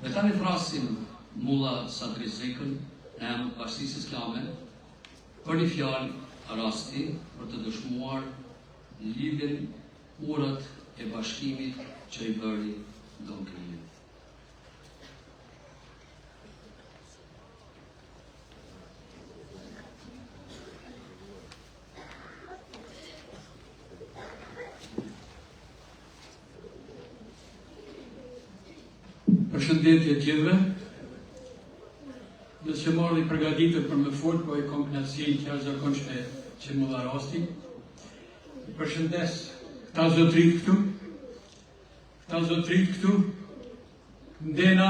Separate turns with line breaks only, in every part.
Dhe tani thrasim Mulla Sadri Zekën, në emër Bashkisë Islame, për një fjalë rasti për të dëshmuar lidhjen urat e bashkimit që i bëri Don Krije. Përshëndetje gjithëve, nëse marrë i përgatitur për me folë, po i kom knatësinë që jashtëzakonshme që më dha rasti. Përshëndes këta zotrit këtu, ndena,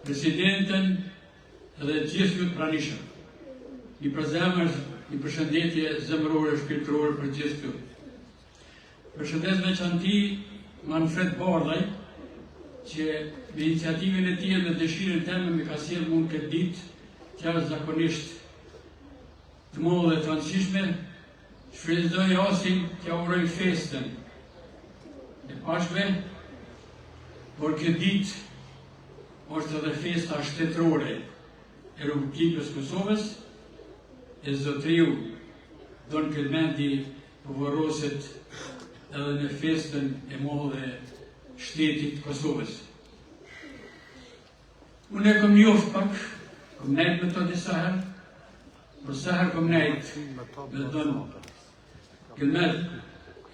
presidenten dhe gjithë ju të pranishëm. I përzemër, i përshëndetje zemërore, shpirtërore për gjithë këtu. Përshëndes veçanti Manfred Bardhaj, që me iniciativën e tij dhe dëshirën teme me ka sjellë mund këtë ditë që është zakonisht të madhe dhe të rëndësishme, shfrytëzoj rastin t'ja uroj festën e Pashkve, por këtë ditë është edhe festa shtetërore e Republikës Kosovës, e zotriu Don Kelmendi përvoroset edhe në festën e madhe shtetit Kosovës. Unë e kom njoft pak, kom nejt me të disa herë, por sa herë kom nejt me Don Kelmed,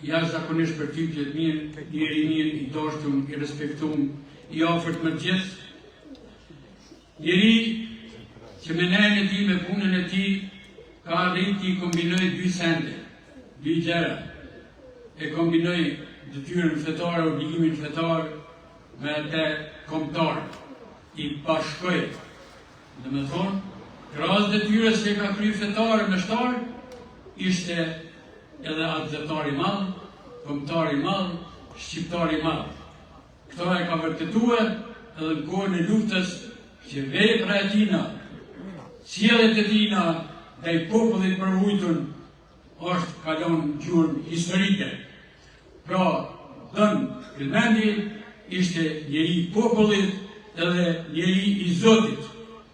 jashtëzakonisht për ty që mirë, njeri mirë, i dashur, i respektuar, i afërt me gjithë. Njeri që me nejën e tij, me punën e tij, ka arritur i kombinoj dy sende, dy gjëra. E kombinoj detyrën fetare, obligimin fetar me atë kombëtar, i bashkoj. Dhe me thonë, krahas detyrës që ka kryer fetare me shtar, ishte edhe atletar i madh, kombëtar i madh, shqiptar i madh. Këto e ka vërtetuar edhe në kohën e luftës që vepra e tina, sjelljet e tina ndaj popullit përvujtur është kalon gjurmë historike. Pra, Don Kelmendi ishte njeri i popullit edhe njeri i Zotit,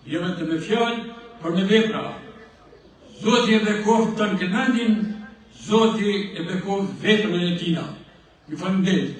jo vetëm me fjalë, por me vepra. Zoti e bekoftë Don Kelmendin, Zoti e bekoftë veprën e tina. Ju falenderoj.